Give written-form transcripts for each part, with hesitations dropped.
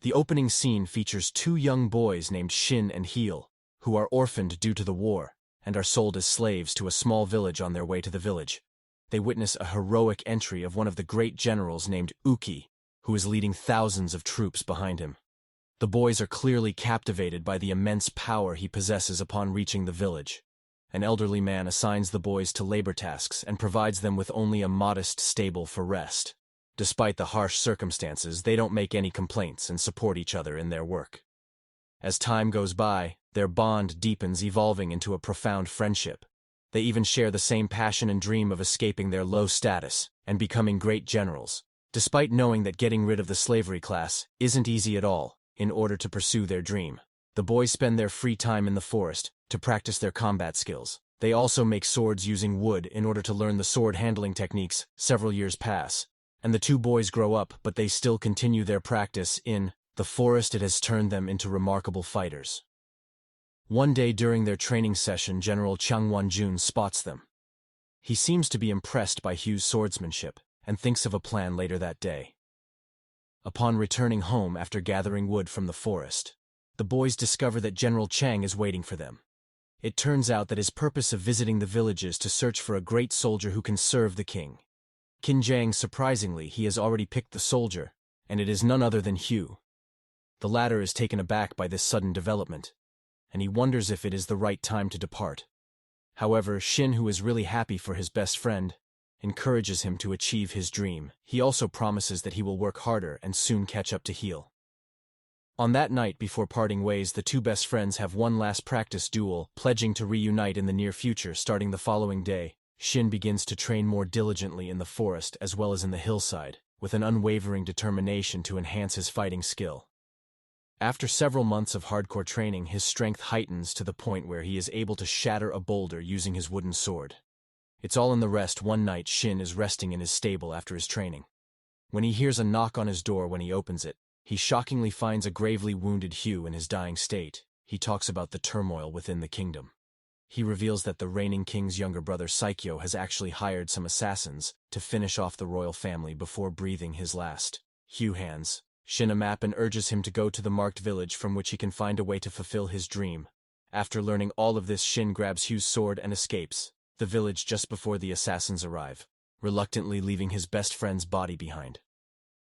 The opening scene features two young boys named Shin and Heel, who are orphaned due to the war, and are sold as slaves to a small village on their way to the village. They witness a heroic entry of one of the great generals named Uki, who is leading thousands of troops behind him. The boys are clearly captivated by the immense power he possesses upon reaching the village. An elderly man assigns the boys to labor tasks and provides them with only a modest stable for rest. Despite the harsh circumstances, they don't make any complaints and support each other in their work. As time goes by, their bond deepens, evolving into a profound friendship. They even share the same passion and dream of escaping their low status and becoming great generals, despite knowing that getting rid of the slavery class isn't easy at all. In order to pursue their dream, the boys spend their free time in the forest to practice their combat skills. They also make swords using wood in order to learn the sword handling techniques. Several years pass, and the two boys grow up, but they still continue their practice in the forest. It has turned them into remarkable fighters. One day during their training session, General Chang Wanjun spots them. He seems to be impressed by Hugh's swordsmanship and thinks of a plan later that day. Upon returning home after gathering wood from the forest, the boys discover that General Chang is waiting for them. It turns out that his purpose of visiting the village is to search for a great soldier who can serve the king. Qin Jiang, surprisingly, he has already picked the soldier, and it is none other than Hugh. The latter is taken aback by this sudden development, and he wonders if it is the right time to depart. However, Shin, who is really happy for his best friend, encourages him to achieve his dream. He also promises that he will work harder and soon catch up to Heel. On that night before parting ways, the two best friends have one last practice duel, pledging to reunite in the near future. Starting the following day, Shin begins to train more diligently in the forest as well as in the hillside, with an unwavering determination to enhance his fighting skill. After several months of hardcore training, his strength heightens to the point where he is able to shatter a boulder using his wooden sword. It's all in the rest. One night, Shin is resting in his stable after his training, when he hears a knock on his door. When he opens it, he shockingly finds a gravely wounded Hugh in his dying state. He talks about the turmoil within the kingdom. He reveals that the reigning king's younger brother Saikyo has actually hired some assassins to finish off the royal family before breathing his last. Hugh hands Shin a map and urges him to go to the marked village from which he can find a way to fulfill his dream. After learning all of this, Shin grabs Hugh's sword and escapes the village just before the assassins arrive, reluctantly leaving his best friend's body behind.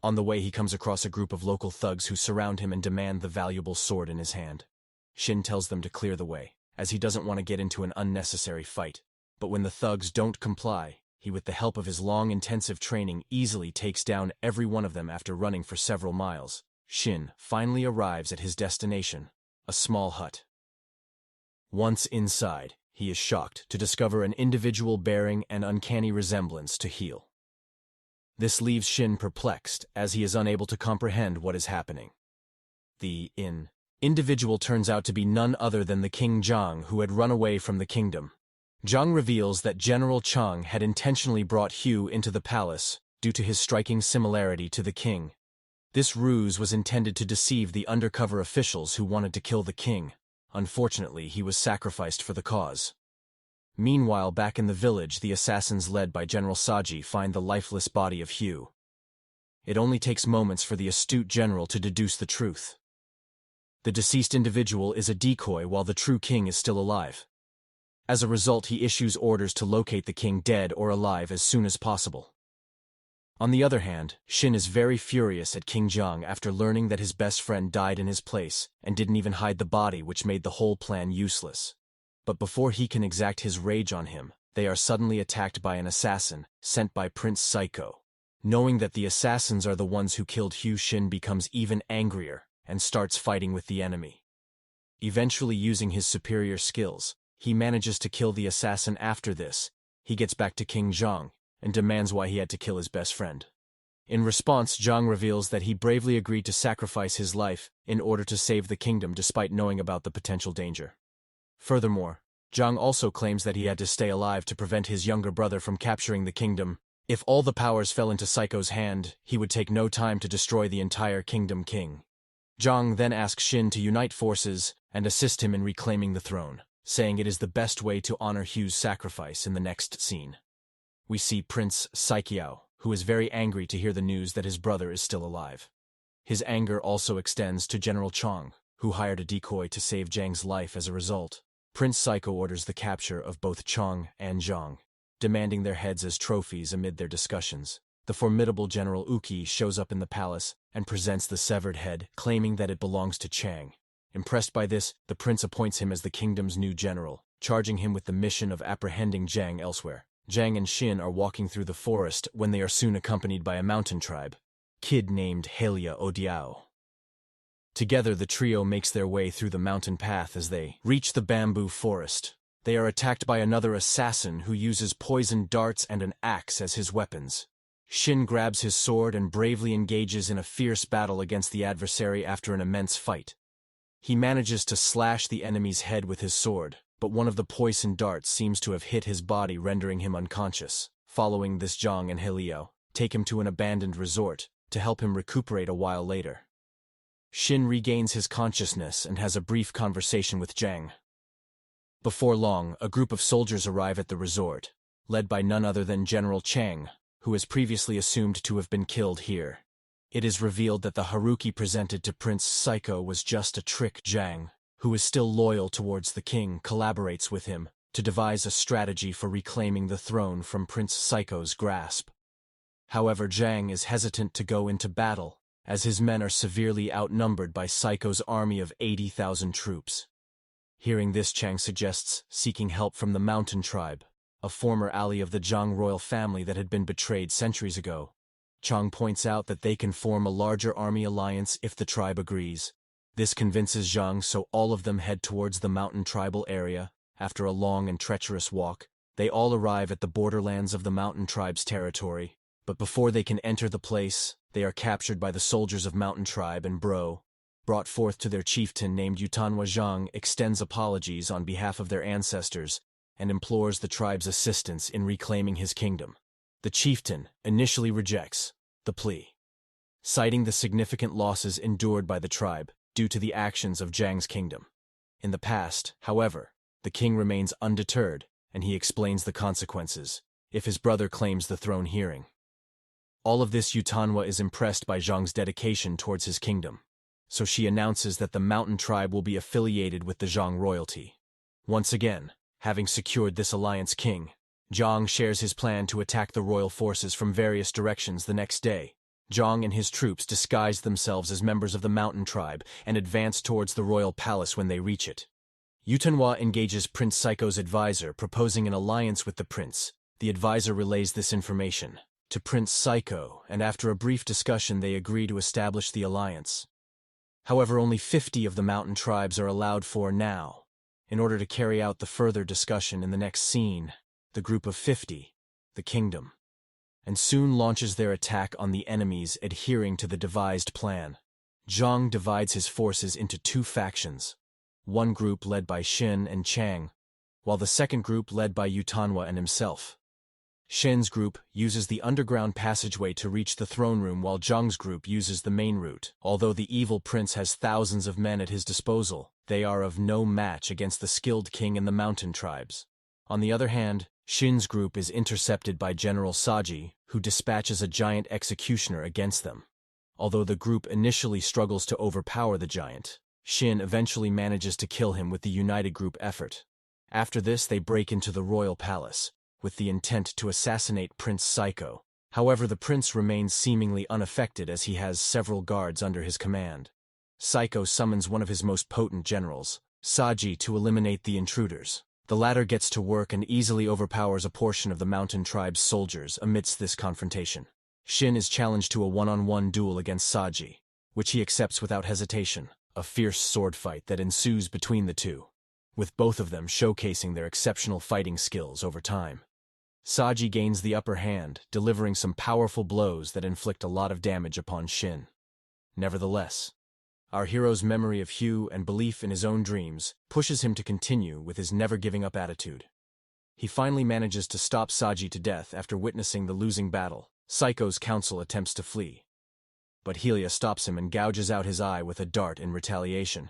On the way, he comes across a group of local thugs who surround him and demand the valuable sword in his hand. Shin tells them to clear the way, as he doesn't want to get into an unnecessary fight. But when the thugs don't comply, he, with the help of his long, intensive training, easily takes down every one of them. After running for several miles, Shin finally arrives at his destination, a small hut. Once inside, he is shocked to discover an individual bearing an uncanny resemblance to Heel. This leaves Shin perplexed, as he is unable to comprehend what is happening. The individual turns out to be none other than the King Zhang, who had run away from the kingdom. Zhang reveals that General Chang had intentionally brought Hugh into the palace due to his striking similarity to the king. This ruse was intended to deceive the undercover officials who wanted to kill the king. Unfortunately, he was sacrificed for the cause. Meanwhile, back in the village, the assassins led by General Saji find the lifeless body of Hugh. It only takes moments for the astute general to deduce the truth. The deceased individual is a decoy while the true king is still alive. As a result, he issues orders to locate the king, dead or alive, as soon as possible. On the other hand, Shin is very furious at King Zhang after learning that his best friend died in his place and didn't even hide the body, which made the whole plan useless. But before he can exact his rage on him, they are suddenly attacked by an assassin sent by Prince Psycho. Knowing that the assassins are the ones who killed Hugh, Shin becomes even angrier and starts fighting with the enemy. Eventually, using his superior skills, he manages to kill the assassin. After this, he gets back to King Zhang and demands why he had to kill his best friend. In response, Zhang reveals that he bravely agreed to sacrifice his life in order to save the kingdom despite knowing about the potential danger. Furthermore, Zhang also claims that he had to stay alive to prevent his younger brother from capturing the kingdom. If all the powers fell into Psycho's hand, he would take no time to destroy the entire kingdom. King Zhang then asks Shin to unite forces and assist him in reclaiming the throne, saying it is the best way to honor Hugh's sacrifice. In the next scene, we see Prince Saikiao, who is very angry to hear the news that his brother is still alive. His anger also extends to General Chong, who hired a decoy to save Zhang's life as a result. Prince Psycho orders the capture of both Chong and Zhang, demanding their heads as trophies amid their discussions. The formidable General Uki shows up in the palace and presents the severed head, claiming that it belongs to Chang. Impressed by this, the prince appoints him as the kingdom's new general, charging him with the mission of apprehending Zhang elsewhere. Zhang and Xin are walking through the forest when they are soon accompanied by a mountain tribe, kid named Helia Odiao. Together, the trio makes their way through the mountain path as they reach the bamboo forest. They are attacked by another assassin who uses poisoned darts and an axe as his weapons. Xin grabs his sword and bravely engages in a fierce battle against the adversary after an immense fight. He manages to slash the enemy's head with his sword, but one of the poisoned darts seems to have hit his body, rendering him unconscious. Following this, Zhang and Helio take him to an abandoned resort to help him recuperate a while later. Xin regains his consciousness and has a brief conversation with Zhang. Before long, a group of soldiers arrive at the resort, led by none other than General Chang, who is previously assumed to have been killed here. It is revealed that the Haruki presented to Prince Psycho was just a trick. Zhang, who is still loyal towards the king, collaborates with him to devise a strategy for reclaiming the throne from Prince Psycho's grasp. However, Zhang is hesitant to go into battle, as his men are severely outnumbered by Psycho's army of 80,000 troops. Hearing this, Chang suggests seeking help from the Mountain Tribe, a former ally of the Zhang royal family that had been betrayed centuries ago. Chang points out that they can form a larger army alliance if the tribe agrees. This convinces Zhang, so all of them head towards the mountain tribal area. After a long and treacherous walk, they all arrive at the borderlands of the mountain tribe's territory. But before they can enter the place, they are captured by the soldiers of Mountain Tribe and brought forth to their chieftain named Yutanwa. Zhang extends apologies on behalf of their ancestors and implores the tribe's assistance in reclaiming his kingdom. The chieftain initially rejects the plea, citing the significant losses endured by the tribe due to the actions of Zhang's kingdom. In the past, however, the king remains undeterred, and he explains the consequences if his brother claims the throne. Hearing all of this, Yutanwa is impressed by Zhang's dedication towards his kingdom, so she announces that the mountain tribe will be affiliated with the Zhang royalty. Once again, having secured this alliance, King Zhang shares his plan to attack the royal forces from various directions. The next day, Zhang and his troops disguise themselves as members of the mountain tribe and advance towards the royal palace. When they reach it, Yutanwa engages Prince Psycho's advisor, proposing an alliance with the prince. The advisor relays this information to Prince Psycho, and after a brief discussion they agree to establish the alliance. However, only 50 of the mountain tribes are allowed for now. In order to carry out the further discussion in the next scene, the group of 50, the kingdom, and soon launches their attack on the enemies adhering to the devised plan. Zhang divides his forces into two factions, one group led by Xin and Chang, while the second group led by Yutanwa and himself. Xin's group uses the underground passageway to reach the throne room, while Zhang's group uses the main route. Although the evil prince has thousands of men at his disposal, they are of no match against the skilled king and the mountain tribes. On the other hand, Xin's group is intercepted by General Saji, who dispatches a giant executioner against them. Although the group initially struggles to overpower the giant, Xin eventually manages to kill him with the united group effort. After this, they break into the royal palace, with the intent to assassinate Prince Psycho. However, the prince remains seemingly unaffected as he has several guards under his command. Psycho summons one of his most potent generals, Saji, to eliminate the intruders. The latter gets to work and easily overpowers a portion of the mountain tribe's soldiers. Amidst this confrontation, Xin is challenged to a one-on-one duel against Saji, which he accepts without hesitation. A fierce sword fight that ensues between the two, with both of them showcasing their exceptional fighting skills over time. Saji gains the upper hand, delivering some powerful blows that inflict a lot of damage upon Xin. Nevertheless, our hero's memory of Hugh and belief in his own dreams pushes him to continue with his never-giving-up attitude. He finally manages to stop Saji to death after witnessing the losing battle. Psycho's council attempts to flee, but Helia stops him and gouges out his eye with a dart in retaliation.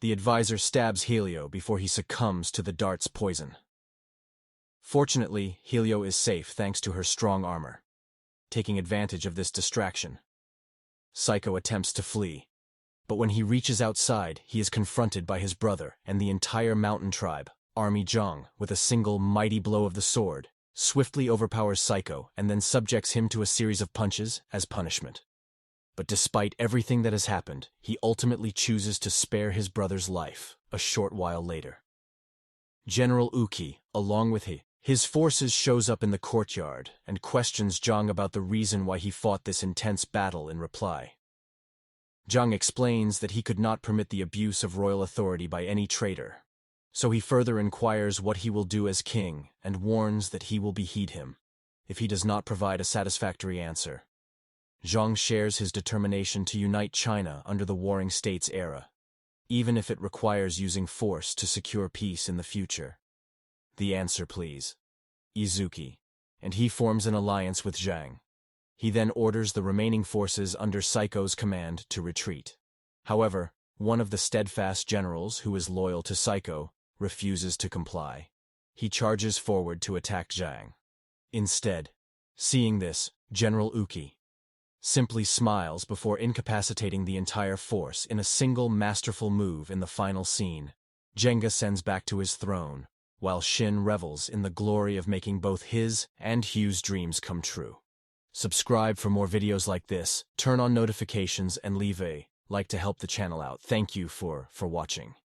The advisor stabs Helio before he succumbs to the dart's poison. Fortunately, Helio is safe thanks to her strong armor. Taking advantage of this distraction, Psycho attempts to flee. But when he reaches outside, he is confronted by his brother and the entire mountain tribe. Army Zhang, with a single mighty blow of the sword, swiftly overpowers Psycho and then subjects him to a series of punches as punishment. But despite everything that has happened, he ultimately chooses to spare his brother's life a short while later. General Uki, along with his forces, shows up in the courtyard and questions Zhang about the reason why he fought this intense battle. In reply, Zhang explains that he could not permit the abuse of royal authority by any traitor, so he further inquires what he will do as king and warns that he will behead him if he does not provide a satisfactory answer. Zhang shares his determination to unite China under the Warring States era, even if it requires using force to secure peace in the future. The answer, please. Izuki, and he forms an alliance with Zhang. He then orders the remaining forces under Psycho's command to retreat. However, one of the steadfast generals, who is loyal to Psycho, refuses to comply. He charges forward to attack Zhang. Instead, seeing this, General Uki simply smiles before incapacitating the entire force in a single masterful move. In the final scene, Zhang ascends back to his throne, while Shin revels in the glory of making both his and Hugh's dreams come true. Subscribe for more videos like this, turn on notifications, and leave a like to help the channel out. Thank you for watching.